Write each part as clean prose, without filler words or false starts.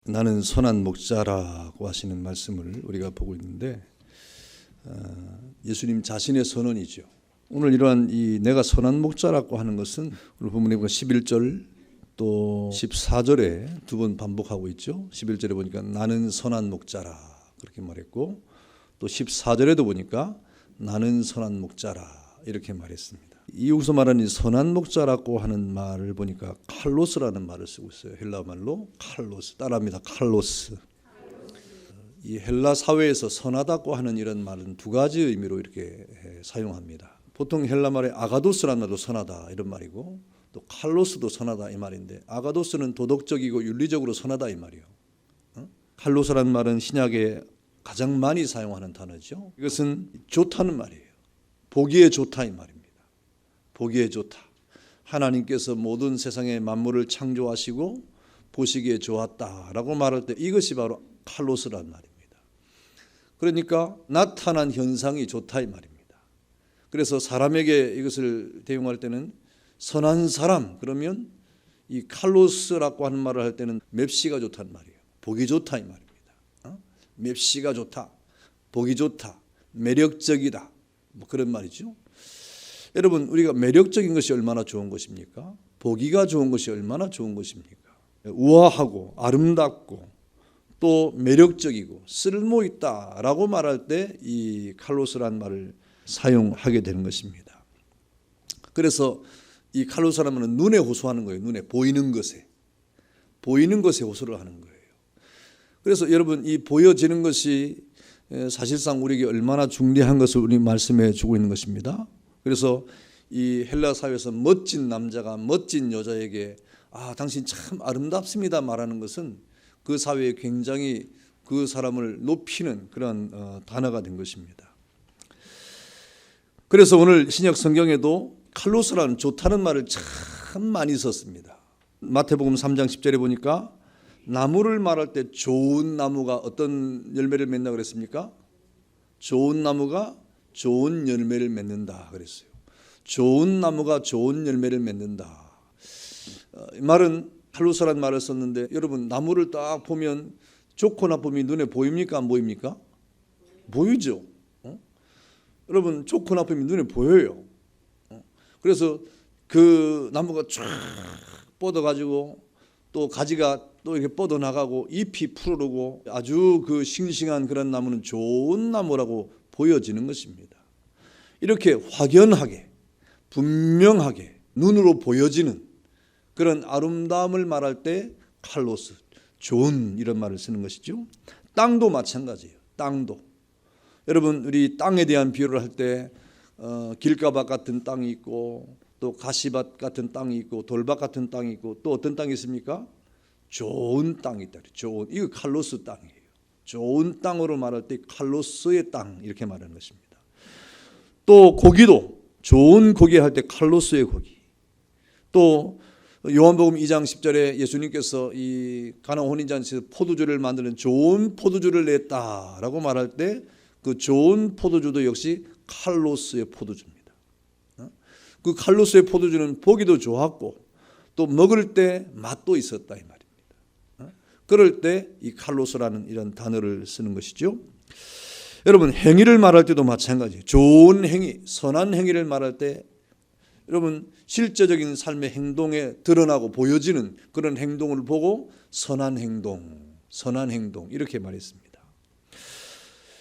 나는 선한 목자라고 하시는 말씀을 우리가 보고 있는데 예수님 자신의 선언이죠. 오늘 이러한 이 내가 선한 목자라고 하는 것은 오늘 본문에 보니까 11절 또 14절에 두 번 반복하고 있죠. 11절에 보니까 나는 선한 목자라 그렇게 말했고 또 14절에도 보니까 나는 선한 목자라 이렇게 말했습니다. 여기서 말하는 이 선한 목자라고 하는 말을 보니까 칼로스라는 말을 쓰고 있어요. 헬라 말로 칼로스. 따라합니다. 칼로스. 이 헬라 사회에서 선하다고 하는 이런 말은 두 가지 의미로 이렇게 사용합니다. 보통 헬라 말에 아가도스라는 말도 선하다 이런 말이고 또 칼로스도 선하다 이 말인데 아가도스는 도덕적이고 윤리적으로 선하다 이 말이에요. 칼로스라는 말은 신약에 가장 많이 사용하는 단어죠. 이것은 좋다는 말이에요. 보기에 좋다 이 말입니다. 보기에 좋다. 하나님께서 모든 세상의 만물을 창조하시고 보시기에 좋았다라고 말할 때 이것이 바로 칼로스란 말입니다. 그러니까 나타난 현상이 좋다 이 말입니다. 그래서 사람에게 이것을 대용할 때는 선한 사람 그러면 이 칼로스라고 하는 말을 할 때는 맵시가 좋다는 말이에요. 보기 좋다 이 말입니다. 맵시가 좋다. 보기 좋다. 매력적이다. 뭐 그런 말이죠. 여러분 우리가 매력적인 것이 얼마나 좋은 것입니까? 보기가 좋은 것이 얼마나 좋은 것입니까? 우아하고 아름답고 또 매력적이고 쓸모있다라고 말할 때 이 칼로스라는 말을 사용하게 되는 것입니다. 그래서 이 칼로스라는 말은 눈에 호소하는 거예요. 눈에 보이는 것에 호소를 하는 거예요. 그래서 여러분 이 보여지는 것이 사실상 우리에게 얼마나 중대한 것을 우리 말씀해 주고 있는 것입니다. 그래서 이 헬라 사회에서 멋진 남자가 멋진 여자에게 당신 참 아름답습니다 말하는 것은 그 사회에 굉장히 그 사람을 높이는 그런 단어가 된 것입니다. 그래서 오늘 신약 성경에도 칼로스라는 좋다는 말을 참 많이 썼습니다. 마태복음 3장 10절에 보니까 나무를 말할 때 좋은 나무가 어떤 열매를 맺나 그랬습니까? 좋은 나무가 좋은 열매를 맺는다 그랬어요. 좋은 나무가 좋은 열매를 맺는다. 이 말은 칼로스라는 말을 썼는데 여러분 나무를 딱 보면 좋고 나쁨이 눈에 보입니까 안 보입니까? 보이죠. 여러분 좋고 나쁨이 눈에 보여요. 그래서 그 나무가 쫙 뻗어가지고 또 가지가 또 이렇게 뻗어나가고 잎이 푸르르고 아주 그 싱싱한 그런 나무는 좋은 나무라고 보여지는 것입니다. 이렇게 확연하게 분명하게 눈으로 보여지는 그런 아름다움을 말할 때 칼로스, 좋은 이런 말을 쓰는 것이죠. 땅도 마찬가지예요. 땅도. 여러분 우리 땅에 대한 비유를 할 때 길가밭 같은 땅이 있고 또 가시밭 같은 땅이 있고 돌밭 같은 땅이 있고 또 어떤 땅이 있습니까? 좋은 땅이 있다. 좋은 이거 칼로스 땅이에요. 좋은 땅으로 말할 때 칼로스의 땅 이렇게 말하는 것입니다. 또 고기도 좋은 고기 할 때 칼로스의 고기. 또 요한복음 2장 10절에 예수님께서 이 가나 혼인잔치에서 포도주를 만드는 좋은 포도주를 냈다라고 말할 때 그 좋은 포도주도 역시 칼로스의 포도주입니다. 그 칼로스의 포도주는 보기도 좋았고 또 먹을 때 맛도 있었다 이 말입니다. 그럴 때 이 칼로스라는 이런 단어를 쓰는 것이죠. 여러분 행위를 말할 때도 마찬가지예요. 좋은 행위, 선한 행위를 말할 때 여러분 실제적인 삶의 행동에 드러나고 보여지는 그런 행동을 보고 선한 행동 이렇게 말했습니다.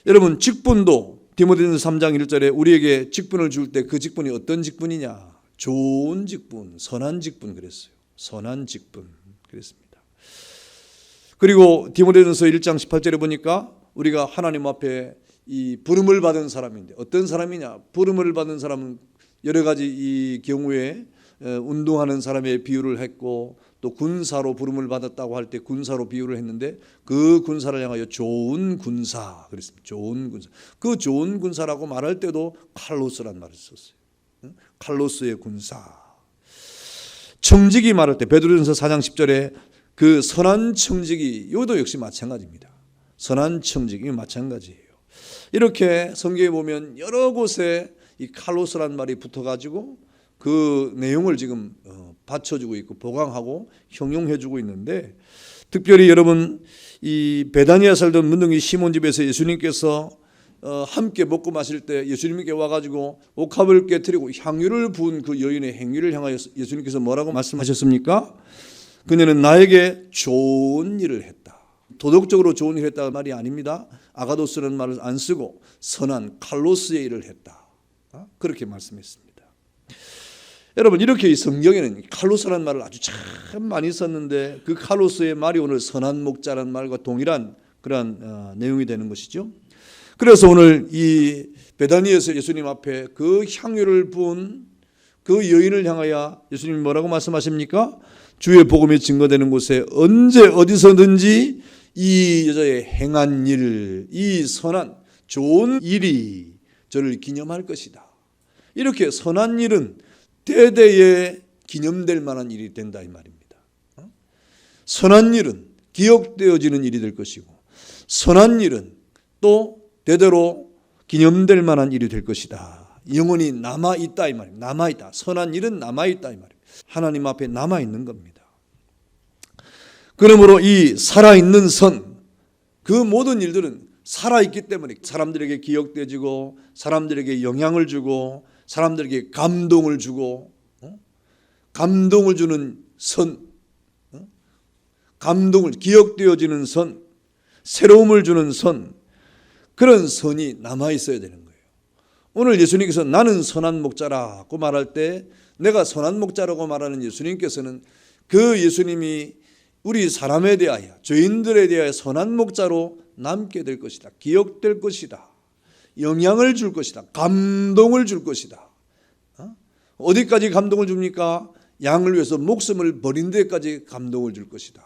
여러분 직분도 디모데전서 3장 1절에 우리에게 직분을 줄 때 그 직분이 어떤 직분이냐? 좋은 직분, 선한 직분 그랬어요. 선한 직분 그랬습니다. 그리고 디모데전서 1장 18절에 보니까 우리가 하나님 앞에 이 부름을 받은 사람인데 어떤 사람이냐? 부름을 받은 사람은 여러 가지 이 경우에 운동하는 사람의 비유를 했고 또 군사로 부름을 받았다고 할 때 군사로 비유를 했는데 그 군사를 향하여 좋은 군사 그랬습니다. 좋은 군사. 그 좋은 군사라고 말할 때도 칼로스란 말을 썼어요. 칼로스의 군사. 청지기 말할 때 베드로전서 4장 10절에 그 선한 청지기 이것도 역시 마찬가지입니다. 선한 청지기 마찬가지예요. 이렇게 성경에 보면 여러 곳에 이 칼로스란 말이 붙어가지고 그 내용을 지금 받쳐주고 있고 보강하고 형용해주고 있는데 특별히 여러분 이 베다니아 살던 문둥이 시몬 집에서 예수님께서 함께 먹고 마실 때 예수님께 와가지고 옥합을 깨뜨리고 향유를 부은 그 여인의 행위를 향하여 예수님께서 뭐라고 말씀하셨습니까? 그녀는 나에게 좋은 일을 했다. 도덕적으로 좋은 일을 했다는 말이 아닙니다. 아가도스라는 말을 안 쓰고 선한 칼로스의 일을 했다. 그렇게 말씀했습니다. 여러분 이렇게 이 성경에는 칼로스라는 말을 아주 참 많이 썼는데 그 칼로스의 말이 오늘 선한 목자라는 말과 동일한 그러한 내용이 되는 것이죠. 그래서 오늘 이 베다니에서 예수님 앞에 그 향유를 부은 그 여인을 향하여 예수님이 뭐라고 말씀하십니까? 주의 복음이 증거되는 곳에 언제 어디서든지 이 여자의 행한 일, 이 선한 좋은 일이 저를 기념할 것이다. 이렇게 선한 일은 대대에 기념될 만한 일이 된다 이 말입니다. 선한 일은 기억되어지는 일이 될 것이고 선한 일은 또 대대로 기념될 만한 일이 될 것이다. 영원히 남아있다 이 말입니다. 남아있다. 선한 일은 남아있다 이 말입니다. 하나님 앞에 남아있는 겁니다. 그러므로 이 살아있는 선, 그 모든 일들은 살아있기 때문에 사람들에게 기억되어지고 사람들에게 영향을 주고 사람들에게 감동을 주고 감동을 주는 선, 감동을 기억되어지는 선, 새로움을 주는 선, 그런 선이 남아있어야 되는 거예요. 오늘 예수님께서 나는 선한 목자라고 말할 때 내가 선한 목자라고 말하는 예수님께서는 그 예수님이 우리 사람에 대하여 죄인들에 대하여 선한 목자로 남게 될 것이다. 기억될 것이다. 영향을 줄 것이다. 감동을 줄 것이다. 어디까지 감동을 줍니까? 양을 위해서 목숨을 버린 데까지 감동을 줄 것이다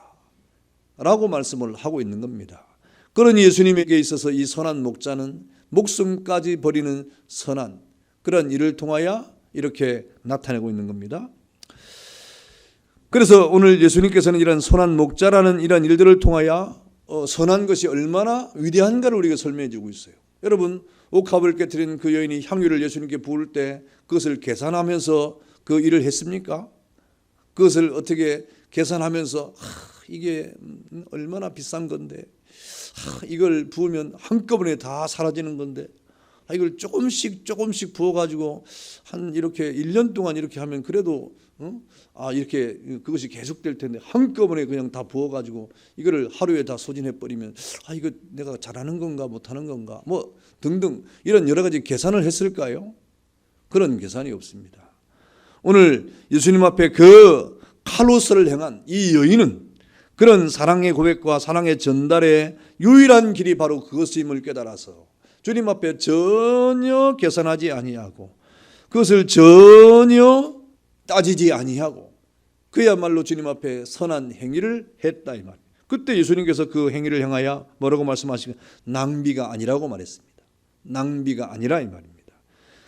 라고 말씀을 하고 있는 겁니다. 그러니 예수님에게 있어서 이 선한 목자는 목숨까지 버리는 선한 그런 일을 통하여 이렇게 나타내고 있는 겁니다. 그래서 오늘 예수님께서는 이런 선한 목자라는 이런 일들을 통하여 선한 것이 얼마나 위대한가를 우리에게 설명해 주고 있어요. 여러분 옥합을 깨뜨린 그 여인이 향유를 예수님께 부을 때 그것을 계산하면서 그 일을 했습니까? 그것을 어떻게 계산하면서 이게 얼마나 비싼 건데 이걸 부으면 한꺼번에 다 사라지는 건데 이걸 조금씩 부어가지고 한 이렇게 1년 동안 이렇게 하면 그래도 이렇게 그것이 계속될 텐데 한꺼번에 그냥 다 부어가지고 이거를 하루에 다 소진해버리면 이거 내가 잘하는 건가 못하는 건가 뭐 등등 이런 여러 가지 계산을 했을까요? 그런 계산이 없습니다. 오늘 예수님 앞에 그 칼로스를 행한 이 여인은 그런 사랑의 고백과 사랑의 전달의 유일한 길이 바로 그것임을 깨달아서 주님 앞에 전혀 계산하지 아니하고 그것을 전혀 따지지 아니하고 그야말로 주님 앞에 선한 행위를 했다 이 말입니다. 그때 예수님께서 그 행위를 향하여 뭐라고 말씀하시고 낭비가 아니라고 말했습니다. 낭비가 아니라 이 말입니다.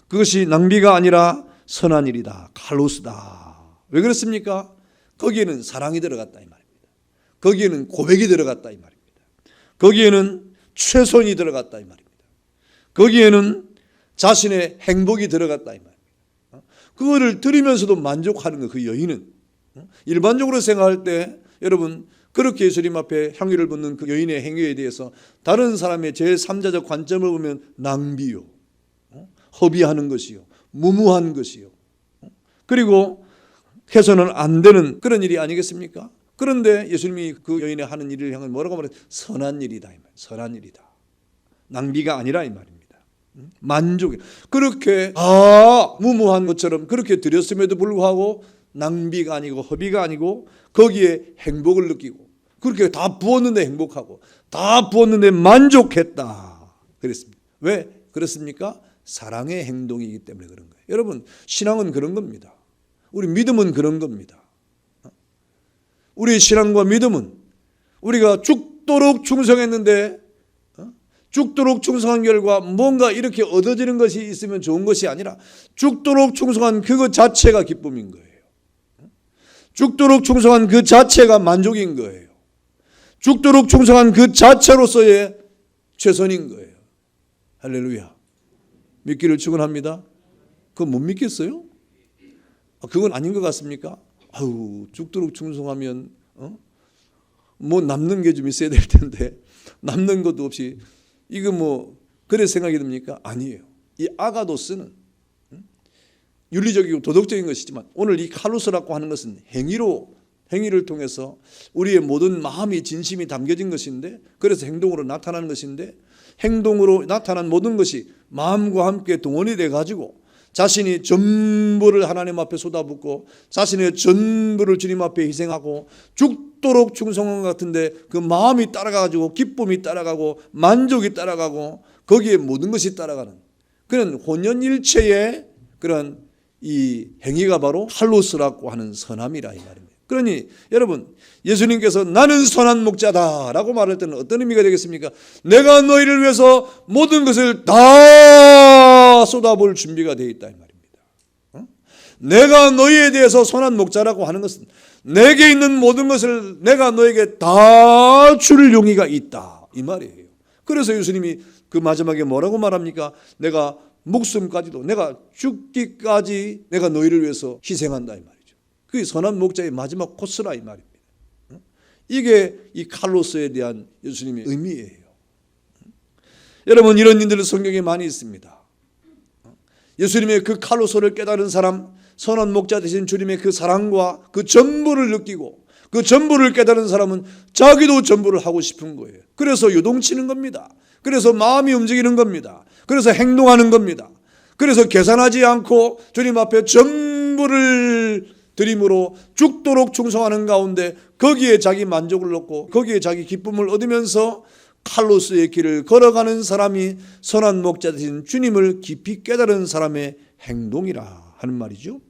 그것이 낭비가 아니라 선한 일이다. 칼로스다. 왜 그렇습니까? 거기에는 사랑이 들어갔다 이 말입니다. 거기에는 고백이 들어갔다 이 말입니다. 거기에는 최선이 들어갔다 이 말입니다. 거기에는 자신의 행복이 들어갔다 이 말입니다. 그거를 들으면서도 만족하는 거 그 여인은 일반적으로 생각할 때 여러분 그렇게 예수님 앞에 향유를 붓는 그 여인의 행위에 대해서 다른 사람의 제3자적 관점을 보면 낭비요, 허비하는 것이요, 무무한 것이요, 그리고 해서는 안 되는 그런 일이 아니겠습니까? 그런데 예수님이 그 여인의 하는 일을 향해 뭐라고 말해요? 선한 일이다 이 말, 선한 일이다. 낭비가 아니라 이 말입니다. 만족이 그렇게 무모한 것처럼 그렇게 드렸음에도 불구하고 낭비가 아니고 허비가 아니고 거기에 행복을 느끼고 그렇게 다 부었는데 행복하고 다 부었는데 만족했다 그랬습니다. 왜 그렇습니까? 사랑의 행동이기 때문에 그런 거예요. 여러분 신앙은 그런 겁니다. 우리 믿음은 그런 겁니다. 우리의 신앙과 믿음은 우리가 죽도록 충성했는데 죽도록 충성한 결과 뭔가 이렇게 얻어지는 것이 있으면 좋은 것이 아니라 죽도록 충성한 그것 자체가 기쁨인 거예요. 죽도록 충성한 그 자체가 만족인 거예요. 죽도록 충성한 그 자체로서의 최선인 거예요. 할렐루야. 믿기를 축원합니다. 그거 못 믿겠어요? 그건 아닌 것 같습니까? 죽도록 충성하면 뭐 남는 게 좀 있어야 될 텐데 남는 것도 없이 이거 뭐 그래 생각이 듭니까? 아니에요. 이 아가도스는 윤리적이고 도덕적인 것이지만 오늘 이 칼로스라고 하는 것은 행위를 통해서 우리의 모든 마음이 진심이 담겨진 것인데, 그래서 행동으로 나타나는 것인데, 행동으로 나타난 모든 것이 마음과 함께 동원이 돼 가지고 자신이 전부를 하나님 앞에 쏟아붓고 자신의 전부를 주님 앞에 희생하고 죽도록 충성한 것 같은데 그 마음이 따라가지고 기쁨이 따라가고 만족이 따라가고 거기에 모든 것이 따라가는 그런 혼연일체의 그런 이 행위가 바로 칼로스라고 하는 선함이라 이 말입니다. 그러니 여러분, 예수님께서 나는 선한 목자다라고 말할 때는 어떤 의미가 되겠습니까? 내가 너희를 위해서 모든 것을 다 쏟아볼 준비가 되어 있다 이 말입니다. 내가 너희에 대해서 선한 목자라고 하는 것은 내게 있는 모든 것을 내가 너에게 다 줄 용의가 있다 이 말이에요. 그래서 예수님이 그 마지막에 뭐라고 말합니까? 내가 목숨까지도, 내가 죽기까지 내가 너희를 위해서 희생한다 이 말이죠. 그게 선한 목자의 마지막 코스라 이 말입니다. 이게 이 칼로스에 대한 예수님의 의미예요. 여러분, 이런 일들은 성경에 많이 있습니다. 예수님의 그 칼로스를 깨달은 사람, 선한 목자 되신 주님의 그 사랑과 그 전부를 느끼고 그 전부를 깨달은 사람은 자기도 전부를 하고 싶은 거예요. 그래서 요동치는 겁니다. 그래서 마음이 움직이는 겁니다. 그래서 행동하는 겁니다. 그래서 계산하지 않고 주님 앞에 전부를 드림으로 죽도록 충성하는 가운데 거기에 자기 만족을 얻고 거기에 자기 기쁨을 얻으면서 칼로스의 길을 걸어가는 사람이 선한 목자 되신 주님을 깊이 깨달은 사람의 행동이라 하는 말이죠.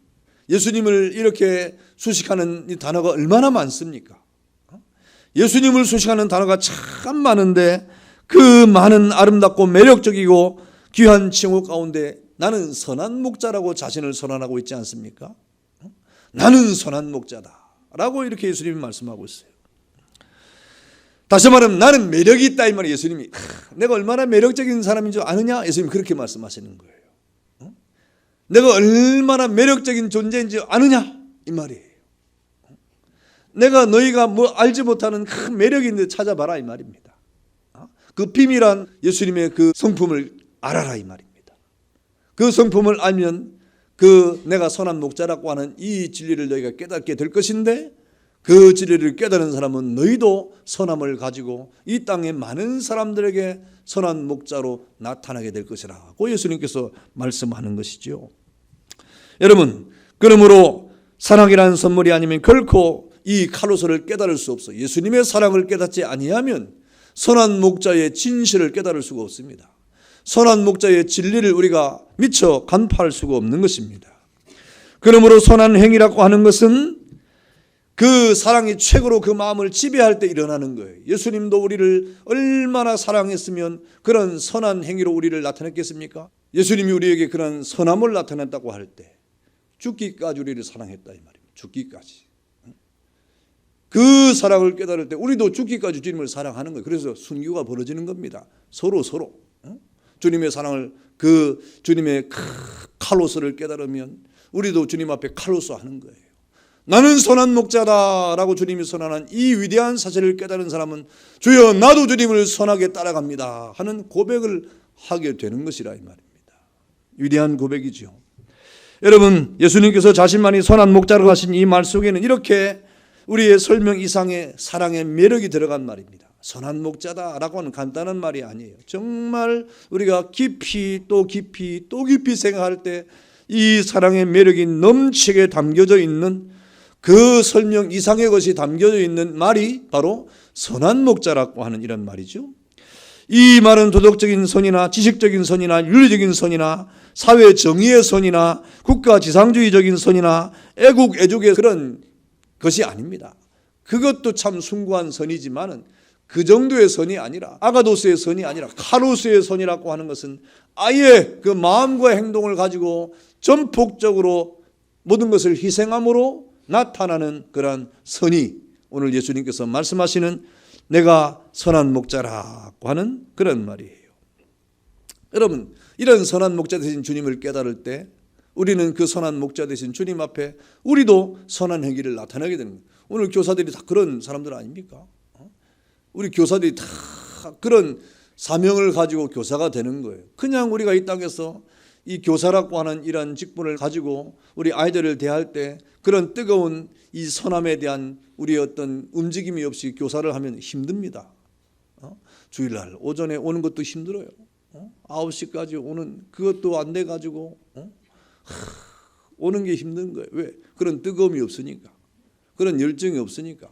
예수님을 이렇게 수식하는 이 단어가 얼마나 많습니까? 예수님을 수식하는 단어가 참 많은데 그 많은 아름답고 매력적이고 귀한 칭호 가운데 나는 선한 목자라고 자신을 선언하고 있지 않습니까? 나는 선한 목자다라고 이렇게 예수님이 말씀하고 있어요. 다시 말하면 나는 매력이 있다 이 말이에요. 예수님이 내가 얼마나 매력적인 사람인 줄 아느냐? 예수님이 그렇게 말씀하시는 거예요. 내가 얼마나 매력적인 존재인 줄 아느냐? 이 말이에요. 내가 너희가 뭐 알지 못하는 큰 매력이 있는데 찾아봐라 이 말입니다. 그 비밀한 예수님의 그 성품을 알아라 이 말입니다. 그 성품을 알면 그 내가 선한 목자라고 하는 이 진리를 너희가 깨닫게 될 것인데, 그 진리를 깨달은 사람은 너희도 선함을 가지고 이 땅의 많은 사람들에게 선한 목자로 나타나게 될 것이라고 예수님께서 말씀하는 것이죠. 여러분, 그러므로 사랑이라는 선물이 아니면 결코 이 칼로스를 깨달을 수 없어. 예수님의 사랑을 깨닫지 아니하면 선한 목자의 진실을 깨달을 수가 없습니다. 선한 목자의 진리를 우리가 미처 간파할 수가 없는 것입니다. 그러므로 선한 행위라고 하는 것은 그 사랑이 최고로 그 마음을 지배할 때 일어나는 거예요. 예수님도 우리를 얼마나 사랑했으면 그런 선한 행위로 우리를 나타냈겠습니까? 예수님이 우리에게 그런 선함을 나타냈다고 할 때 죽기까지 우리를 사랑했다 이 말입니다. 죽기까지. 그 사랑을 깨달을 때 우리도 죽기까지 주님을 사랑하는 거예요. 그래서 순교가 벌어지는 겁니다. 서로 주님의 사랑을, 그 주님의 칼로스를 깨달으면 우리도 주님 앞에 칼로스 하는 거예요. 나는 선한 목자다라고 주님이 선언한 이 위대한 사실을 깨달은 사람은 주여 나도 주님을 선하게 따라갑니다 하는 고백을 하게 되는 것이라 이 말입니다. 위대한 고백이죠. 여러분, 예수님께서 자신만이 선한 목자라고 하신 이 말 속에는 이렇게 우리의 설명 이상의 사랑의 매력이 들어간 말입니다. 선한 목자다라고 하는 간단한 말이 아니에요. 정말 우리가 깊이 또 깊이 또 깊이 생각할 때 이 사랑의 매력이 넘치게 담겨져 있는 그 설명 이상의 것이 담겨져 있는 말이 바로 선한 목자라고 하는 이런 말이죠. 이 말은 도덕적인 선이나 지식적인 선이나 윤리적인 선이나 사회 정의의 선이나 국가 지상주의적인 선이나 애국 애족의 그런 것이 아닙니다. 그것도 참 숭고한 선이지만은 그 정도의 선이 아니라, 아가도스의 선이 아니라 카로스의 선이라고 하는 것은 아예 그 마음과 행동을 가지고 전폭적으로 모든 것을 희생함으로 나타나는 그런 선이 오늘 예수님께서 말씀하시는 내가 선한 목자라고 하는 그런 말이에요. 여러분, 이런 선한 목자 되신 주님을 깨달을 때 우리는 그 선한 목자 되신 주님 앞에 우리도 선한 행위를 나타내게 되는 거예요. 오늘 교사들이 다 그런 사람들 아닙니까? 우리 교사들이 다 그런 사명을 가지고 교사가 되는 거예요. 그냥 우리가 이 땅에서 이 교사라고 하는 이런 직분을 가지고 우리 아이들을 대할 때 그런 뜨거운 이 선함에 대한 우리의 어떤 움직임이 없이 교사를 하면 힘듭니다. 주일날 오전에 오는 것도 힘들어요. 9시까지 오는 그것도 안 돼가지고 오는 게 힘든 거예요. 왜? 그런 뜨거움이 없으니까, 그런 열정이 없으니까.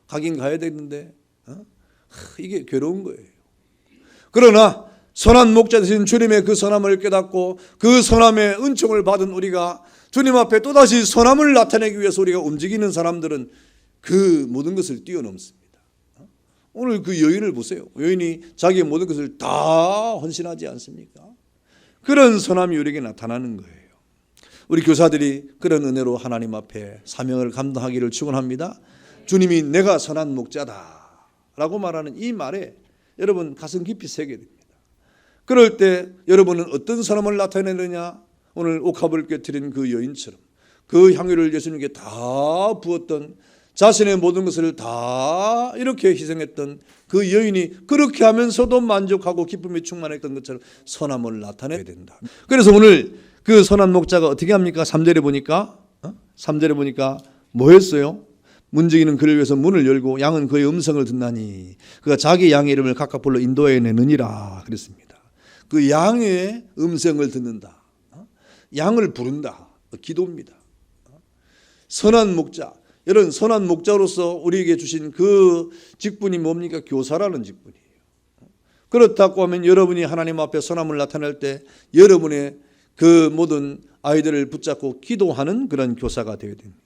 가긴 가야 되는데 이게 괴로운 거예요. 그러나 선한 목자 되신 주님의 그 선함을 깨닫고 그 선함의 은총을 받은 우리가 주님 앞에 또다시 선함을 나타내기 위해서 우리가 움직이는 사람들은 그 모든 것을 뛰어넘습니다. 오늘 그 여인을 보세요. 여인이 자기의 모든 것을 다 헌신하지 않습니까? 그런 선함이 우리에게 나타나는 거예요. 우리 교사들이 그런 은혜로 하나님 앞에 사명을 감당하기를 축원합니다. 주님이 내가 선한 목자다 라고 말하는 이 말에 여러분 가슴 깊이 새게 됩니다. 그럴 때 여러분은 어떤 사람을 나타내느냐? 오늘 옥합을 깨뜨린 그 여인처럼 그 향유를 예수님께 다 부었던, 자신의 모든 것을 다 이렇게 희생했던 그 여인이 그렇게 하면서도 만족하고 기쁨이 충만했던 것처럼 선함을 나타내야 된다. 그래서 오늘 그 선한 목자가 어떻게 합니까? 3절에 보니까 3절에 보니까 뭐 했어요? 문지기는 그를 위해서 문을 열고 양은 그의 음성을 듣나니 그가 자기 양의 이름을 각각 불러 인도해 내느니라 그랬습니다. 그 양의 음성을 듣는다, 양을 부른다, 기도입니다. 선한 목자, 여러분 선한 목자로서 우리에게 주신 그 직분이 뭡니까? 교사라는 직분이에요. 그렇다고 하면 여러분이 하나님 앞에 선함을 나타낼 때 여러분의 그 모든 아이들을 붙잡고 기도하는 그런 교사가 되어야 됩니다.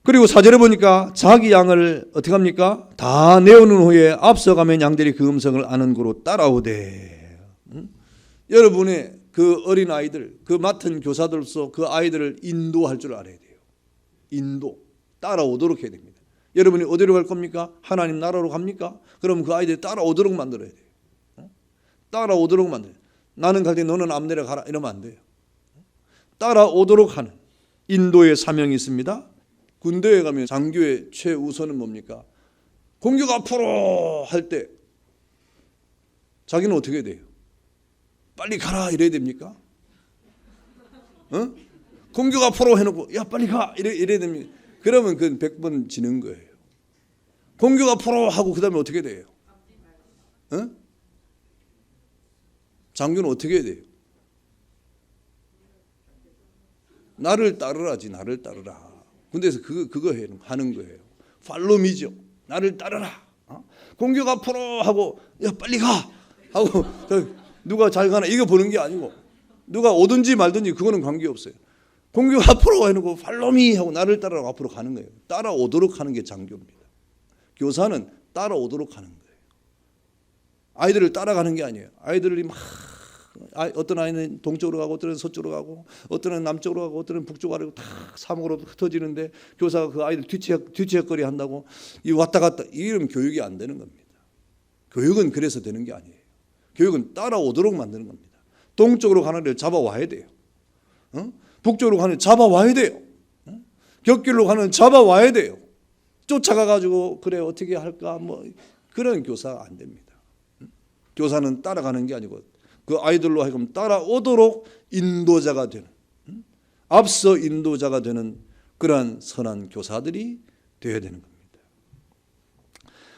그리고 4절에 보니까 자기 양을 어떻게 합니까? 다 내어놓은 후에 앞서가면 양들이 그 음성을 아는 고로 따라오되. 여러분의 그 어린 아이들, 그 맡은 교사들로서 그 아이들을 인도할 줄 알아야 돼요. 인도, 따라오도록 해야 됩니다. 여러분이 어디로 갈 겁니까? 하나님 나라로 갑니까? 그럼 그 아이들이 따라오도록 만들어야 돼요. 따라오도록 만들어야 돼요. 나는 갈 때 너는 앞 내려가라 이러면 안 돼요. 따라오도록 하는 인도의 사명이 있습니다. 군대에 가면 장교의 최우선은 뭡니까? 공격 앞으로 할 때 자기는 어떻게 돼요? 빨리 가라 이래야 됩니까? 공격 앞으로 해놓고 야 빨리 가 이래야 됩니까? 그러면 그건 100번 지는 거예요. 공격 앞으로 하고 그 다음에 어떻게 돼요? 장교는 어떻게 해야 돼요? 나를 따르라지, 나를 따르라. 군대에서 그거 하는 거예요. 팔로미죠. 나를 따르라. 공격 앞으로 하고 야 빨리 가 하고 누가 잘 가나 이거 보는 게 아니고 누가 오든지 말든지 그거는 관계없어요. 공격 앞으로 해놓고 팔로미 하고 나를 따라가고 앞으로 가는 거예요. 따라오도록 하는 게 장교입니다. 교사는 따라오도록 하는 거예요. 아이들을 따라가는 게 아니에요. 아이들이 막 어떤 아이는 동쪽으로 가고 어떤 서쪽으로 가고 어떤 은 남쪽으로 가고 어떤 은 북쪽으로 가고 다 사목으로 흩어지는데 교사가 그 아이들 뒤치역거리 한다고 이 왔다 갔다 이러면 교육이 안 되는 겁니다. 교육은 그래서 되는 게 아니에요. 교육은 따라오도록 만드는 겁니다. 동쪽으로 가는 애를 잡아와야 돼요. 북쪽으로 가는 애를 잡아와야 돼요. 곁길로 가는 애를 잡아와야 돼요. 쫓아가가지고 그래 어떻게 할까 뭐 그런 교사가 안 됩니다. 교사는 따라가는 게 아니고 그 아이들로 하여금 따라오도록 인도자가 되는, 앞서 인도자가 되는 그러한 선한 교사들이 되어야 되는 겁니다.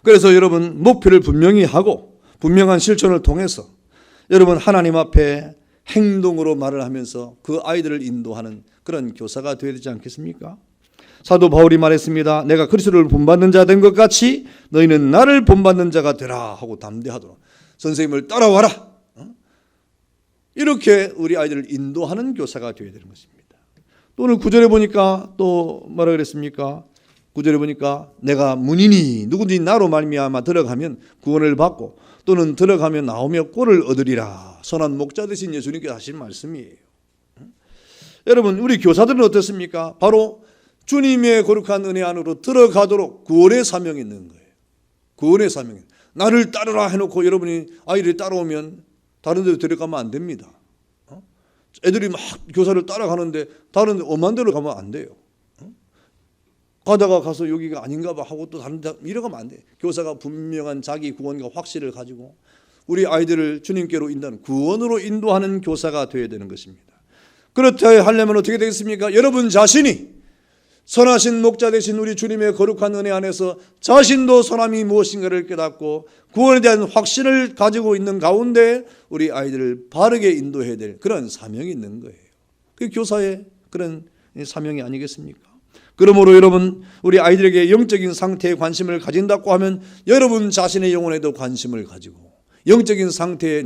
그래서 여러분 목표를 분명히 하고 분명한 실천을 통해서 여러분 하나님 앞에 행동으로 말을 하면서 그 아이들을 인도하는 그런 교사가 되어야 되지 않겠습니까? 사도 바울이 말했습니다. 내가 그리스도를 본받는 자 된 것 같이 너희는 나를 본받는 자가 되라 하고 담대하도록 선생님을 따라와라. 이렇게 우리 아이들을 인도하는 교사가 되어야 되는 것입니다. 또 오늘 9절에 보니까 또 뭐라 그랬습니까? 9절에 보니까 내가 문이니 누구든지 나로 말미암아 들어가면 구원을 받고 또는 들어가면 나오며 꼴을 얻으리라. 선한 목자 되신 예수님께서 하신 말씀이에요. 여러분 우리 교사들은 어떻습니까? 바로 주님의 거룩한 은혜 안으로 들어가도록 구원의 사명이 있는 거예요. 구원의 사명이. 나를 따르라 해놓고 여러분이 아이를 따라오면 다른 데로 데려가면 안 됩니다. 애들이 막 교사를 따라가는데 다른 데 엄한 데로 가면 안 돼요. 가서 여기가 아닌가 봐 하고 또 다른 데 이러가면 안 돼. 교사가 분명한 자기 구원과 확신을 가지고 우리 아이들을 주님께로 인도하는, 구원으로 인도하는 교사가 되어야 되는 것입니다. 그렇다 하려면 어떻게 되겠습니까? 여러분 자신이 선하신 목자 되신 우리 주님의 거룩한 은혜 안에서 자신도 선함이 무엇인가를 깨닫고 구원에 대한 확신을 가지고 있는 가운데 우리 아이들을 바르게 인도해야 될 그런 사명이 있는 거예요. 그게 교사의 그런 사명이 아니겠습니까? 그러므로 여러분, 우리 아이들에게 영적인 상태에 관심을 가진다고 하면 여러분 자신의 영혼에도 관심을 가지고 영적인 상태에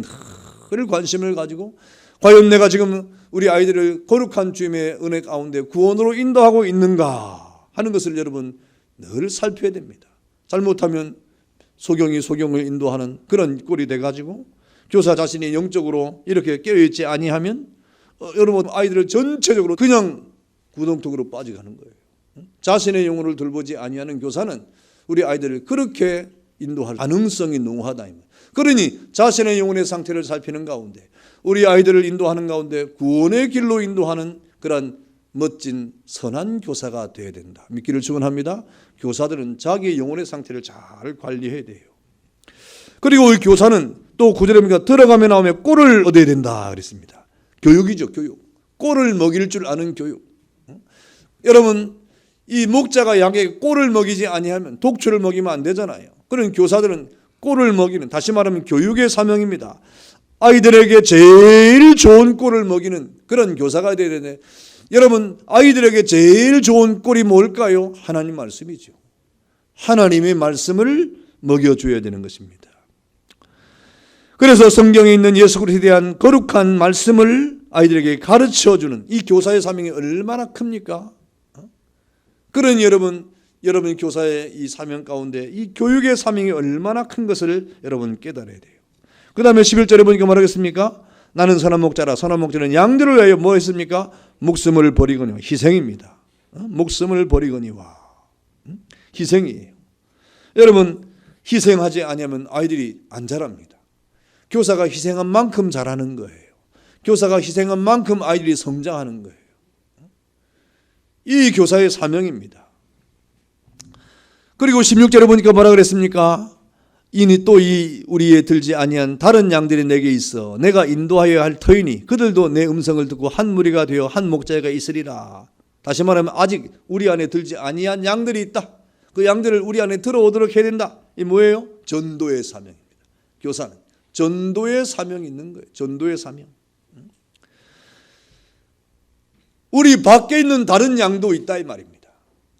늘 관심을 가지고 과연 내가 지금 우리 아이들을 거룩한 주님의 은혜 가운데 구원으로 인도하고 있는가 하는 것을 여러분 늘 살펴야 됩니다. 잘못하면 소경이 소경을 인도하는 그런 꼴이 돼가지고 교사 자신이 영적으로 이렇게 깨어있지 아니하면 여러분 아이들을 전체적으로 그냥 구렁텅이로 빠져가는 거예요. 자신의 영혼을 돌보지 아니하는 교사는 우리 아이들을 그렇게 인도할 가능성이 농후하다. 그러니 자신의 영혼의 상태를 살피는 가운데 우리 아이들을 인도하는 가운데 구원의 길로 인도하는 그런 멋진 선한 교사가 되어야 된다. 믿기를 축원합니다. 교사들은 자기의 영혼의 상태를 잘 관리해야 돼요. 그리고 이 교사는 또 9절에 보니까 들어가며 나오며 꼴을 얻어야 된다 그랬습니다. 교육이죠. 교육. 꼴을 먹일 줄 아는 교육. 여러분, 이 목자가 양에게 꼴을 먹이지 아니하면 독초를 먹이면 안 되잖아요. 그런 교사들은 꼴을 먹이는, 다시 말하면 교육의 사명입니다. 아이들에게 제일 좋은 꼴을 먹이는 그런 교사가 되어야 되는데, 여러분 아이들에게 제일 좋은 꼴이 뭘까요? 하나님 말씀이죠. 하나님의 말씀을 먹여줘야 되는 것입니다. 그래서 성경에 있는 예수 그리스도에 대한 거룩한 말씀을 아이들에게 가르쳐주는 이 교사의 사명이 얼마나 큽니까? 그러니 여러분 교사의 이 사명 가운데 이 교육의 사명이 얼마나 큰 것을 여러분 깨달아야 돼요. 그 다음에 11절에 보니까 뭐라겠습니까? 나는 선한 목자라. 선한 목자는 양들을 위하여 뭐 했습니까? 목숨을 버리거니와. 희생입니다. 목숨을 버리거니와. 희생이에요. 여러분 희생하지 아니하면 아이들이 안 자랍니다. 교사가 희생한 만큼 자라는 거예요. 교사가 희생한 만큼 아이들이 성장하는 거예요. 이 교사의 사명입니다. 그리고 16절에 보니까 뭐라 그랬습니까? 이니 또 이 우리에 들지 아니한 다른 양들이 내게 있어 내가 인도하여야 할 터이니 그들도 내 음성을 듣고 한 무리가 되어 한 목자가 있으리라. 다시 말하면 아직 우리 안에 들지 아니한 양들이 있다. 그 양들을 우리 안에 들어오도록 해야 된다. 이 뭐예요? 전도의 사명입니다. 교사는 전도의 사명이 있는 거예요. 전도의 사명. 우리 밖에 있는 다른 양도 있다 이 말입니다.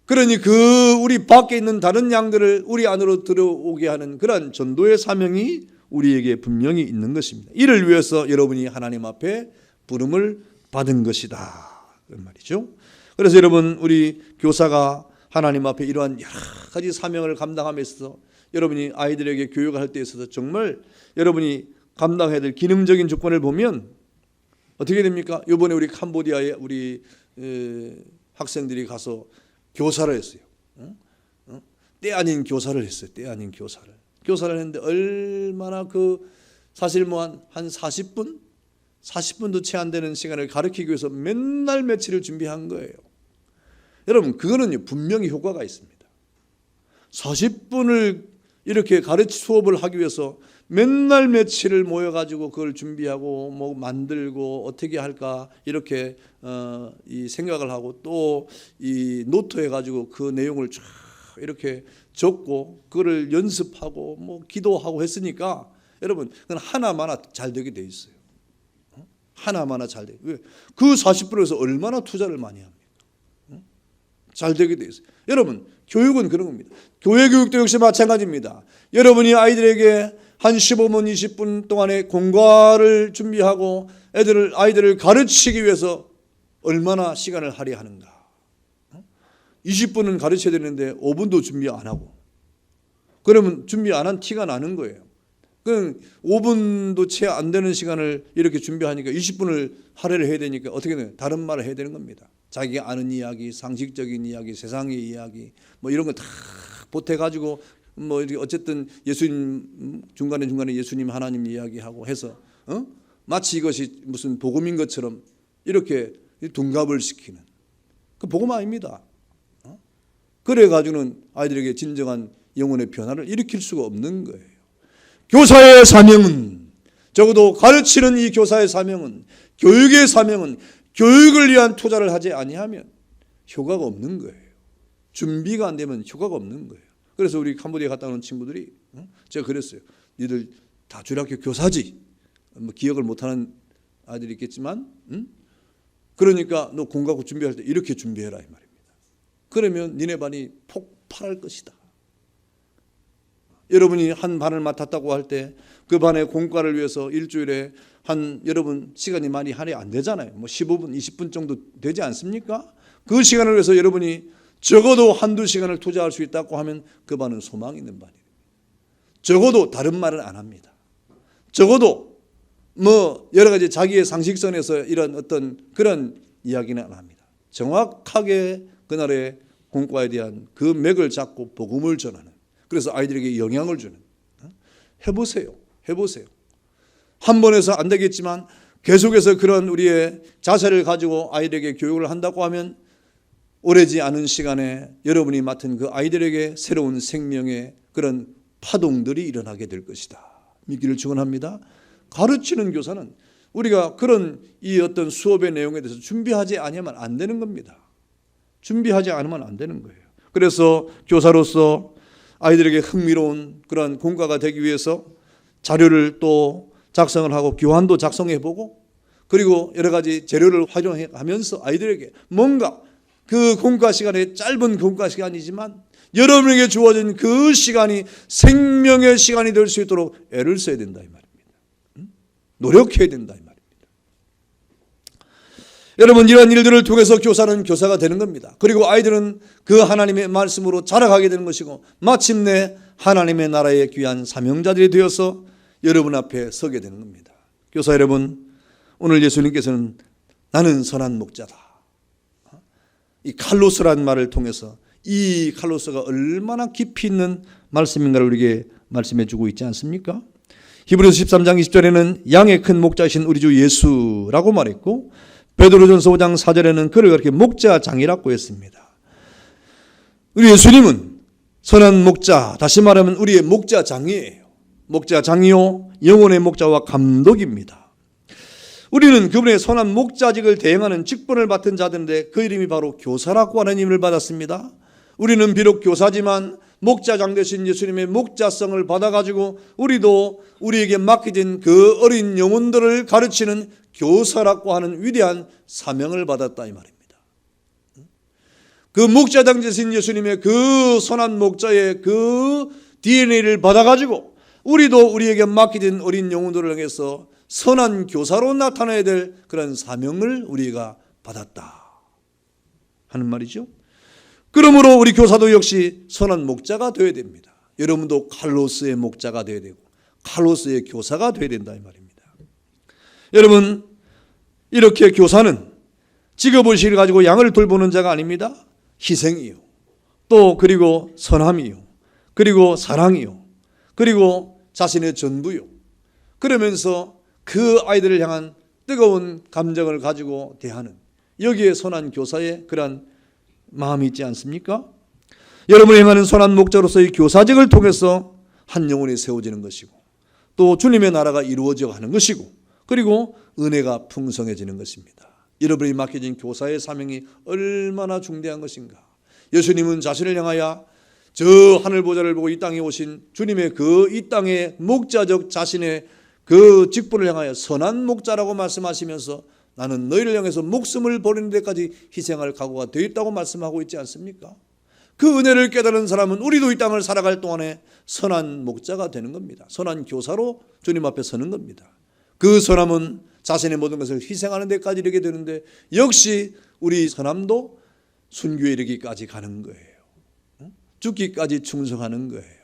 그러니 그 우리 밖에 있는 다른 양들을 우리 안으로 들어오게 하는 그런 전도의 사명이 우리에게 분명히 있는 것입니다. 이를 위해서 여러분이 하나님 앞에 부름을 받은 것이다 그런 말이죠. 그래서 여러분 우리 교사가 하나님 앞에 이러한 여러 가지 사명을 감당하면서 여러분이 아이들에게 교육을 할 때 있어서 정말 여러분이 감당해야 될 기능적인 조건을 보면 어떻게 됩니까? 이번에 우리 캄보디아에 우리 학생들이 가서 교사를 했어요. 때 아닌 교사를 했어요. 때 아닌 교사를. 교사를 했는데 얼마나 사실 한 40분도 채 안 되는 시간을 가르치기 위해서 맨날 며칠을 준비한 거예요. 여러분 그거는 분명히 효과가 있습니다. 40분을 이렇게 수업을 하기 위해서 맨날 며칠을 모여가지고 그걸 준비하고 뭐 만들고 어떻게 할까 이렇게 이 생각을 하고 또 이 노트해가지고 그 내용을 쫙 이렇게 적고 그거를 연습하고 뭐 기도하고 했으니까 여러분 그건 하나마나 잘 되게 돼 있어요. 하나마나 잘 돼. 왜? 그 40분에서 얼마나 투자를 많이 합니까? 잘 되게 돼 있어요. 여러분 교육은 그런 겁니다. 교회 교육도 역시 마찬가지입니다. 여러분이 아이들에게 한 15분 20분 동안의 공과를 준비하고 아이들을 가르치기 위해서 얼마나 시간을 할애하는가. 20분은 가르쳐야 되는데 5분도 준비 안 하고 그러면 준비 안 한 티가 나는 거예요. 그럼 5분도 채 안 되는 시간을 이렇게 준비하니까 20분을 할애를 해야 되니까 어떻게 돼요? 다른 말을 해야 되는 겁니다. 자기가 아는 이야기, 상식적인 이야기, 세상의 이야기 뭐 이런 거 다 보태가지고 뭐 어쨌든 예수님 중간에 예수님 하나님 이야기하고 해서 마치 이것이 무슨 복음인 것처럼 이렇게 둔갑을 시키는 그 복음 아닙니다. 그래가지고는 아이들에게 진정한 영혼의 변화를 일으킬 수가 없는 거예요. 교사의 사명은, 적어도 가르치는 이 교사의 사명은, 교육의 사명은 교육을 위한 투자를 하지 아니하면 효과가 없는 거예요. 준비가 안 되면 효과가 없는 거예요. 그래서 우리 캄보디아 갔다 오는 친구들이 제가 그랬어요. 니들 다 주일학교 교사지. 뭐 기억을 못하는 아이들이 있겠지만 그러니까 너 공부하고 준비할 때 이렇게 준비해라 이 말입니다. 그러면 니네 반이 폭발할 것이다. 여러분이 한 반을 맡았다고 할 때 그 반의 공과를 위해서 일주일에 한 여러분 시간이 많이 할애 안 되잖아요. 뭐 15분, 20분 정도 되지 않습니까? 그 시간을 위해서 여러분이 적어도 한두 시간을 투자할 수 있다고 하면 그 반은 소망이 있는 반이에요. 적어도 다른 말은 안 합니다. 적어도 뭐 여러 가지 자기의 상식선에서 이런 어떤 그런 이야기는 안 합니다. 정확하게 그날의 공과에 대한 그 맥을 잡고 복음을 전하는, 그래서 아이들에게 영향을 주는. 해보세요. 한 번 해서 안 되겠지만 계속해서 그런 우리의 자세를 가지고 아이들에게 교육을 한다고 하면 오래지 않은 시간에 여러분이 맡은 그 아이들에게 새로운 생명의 그런 파동들이 일어나게 될 것이다. 믿기를 축원합니다. 가르치는 교사는 우리가 그런 이 어떤 수업의 내용에 대해서 준비하지 않으면 안 되는 겁니다. 준비하지 않으면 안 되는 거예요. 그래서 교사로서 아이들에게 흥미로운 그런 공과가 되기 위해서 자료를 또 작성을 하고 교환도 작성해보고, 그리고 여러 가지 재료를 활용하면서 아이들에게 뭔가 그 공과 시간에, 짧은 공과 시간이지만 여러분에게 주어진 그 시간이 생명의 시간이 될 수 있도록 애를 써야 된다 이 말입니다. 노력해야 된다 이 말입니다. 여러분, 이러한 일들을 통해서 교사는 교사가 되는 겁니다. 그리고 아이들은 그 하나님의 말씀으로 자라가게 되는 것이고 마침내 하나님의 나라의 귀한 사명자들이 되어서 여러분 앞에 서게 되는 겁니다. 교사 여러분, 오늘 예수님께서는 나는 선한 목자다, 이 칼로스라는 말을 통해서 이 칼로스가 얼마나 깊이 있는 말씀인가를 우리에게 말씀해 주고 있지 않습니까? 히브리서 13장 20절에는 양의 큰 목자이신 우리 주 예수라고 말했고, 베드로전서 5장 4절에는 그를 그렇게 목자장이라고 했습니다. 우리 예수님은 선한 목자, 다시 말하면 우리의 목자장이에요. 목자장이요 영혼의 목자와 감독입니다. 우리는 그분의 선한 목자직을 대행하는 직분을 맡은 자들인데 그 이름이 바로 교사라고 하는 이름을 받았습니다. 우리는 비록 교사지만 목자장 되신 예수님의 목자성을 받아가지고 우리도 우리에게 맡겨진 그 어린 영혼들을 가르치는 교사라고 하는 위대한 사명을 받았다 이 말입니다. 그 목자장 되신 예수님의 그 선한 목자의 그 DNA를 받아가지고 우리도 우리에게 맡겨진 어린 영혼들을 향해서 선한 교사로 나타나야 될 그런 사명을 우리가 받았다 하는 말이죠. 그러므로 우리 교사도 역시 선한 목자가 되어야 됩니다. 여러분도 칼로스의 목자가 되어야 되고 칼로스의 교사가 되어야 된다 이 말입니다. 여러분, 이렇게 교사는 직업의식을 가지고 양을 돌보는 자가 아닙니다. 희생이요, 또 그리고 선함이요, 그리고 사랑이요, 그리고 자신의 전부요. 그러면서 그 아이들을 향한 뜨거운 감정을 가지고 대하는, 여기에 선한 교사의 그러한 마음이 있지 않습니까? 여러분이 행하는 선한 목자로서의 교사직을 통해서 한 영혼이 세워지는 것이고 또 주님의 나라가 이루어져 가는 것이고 그리고 은혜가 풍성해지는 것입니다. 여러분이 맡겨진 교사의 사명이 얼마나 중대한 것인가. 예수님은 자신을 향하여 저 하늘 보좌를 보고 이 땅에 오신 주님의 그 이 땅의 목자적 자신의 그 직분을 향하여 선한 목자라고 말씀하시면서 나는 너희를 향해서 목숨을 버리는 데까지 희생할 각오가 되어 있다고 말씀하고 있지 않습니까? 그 은혜를 깨달은 사람은 우리도 이 땅을 살아갈 동안에 선한 목자가 되는 겁니다. 선한 교사로 주님 앞에 서는 겁니다. 그 선함은 자신의 모든 것을 희생하는 데까지 이르게 되는데 역시 우리 선함도 순교에 이르기까지 가는 거예요. 죽기까지 충성하는 거예요.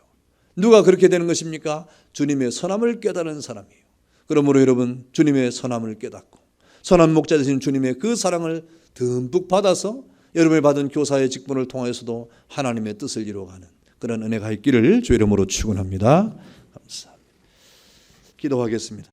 누가 그렇게 되는 것입니까? 주님의 선함을 깨달은 사람이에요. 그러므로 여러분, 주님의 선함을 깨닫고 선한 목자 되신 주님의 그 사랑을 듬뿍 받아서 여러분이 받은 교사의 직분을 통해서도 하나님의 뜻을 이루어가는 그런 은혜가 있기를 주 이름으로 축원합니다. 감사합니다. 기도하겠습니다.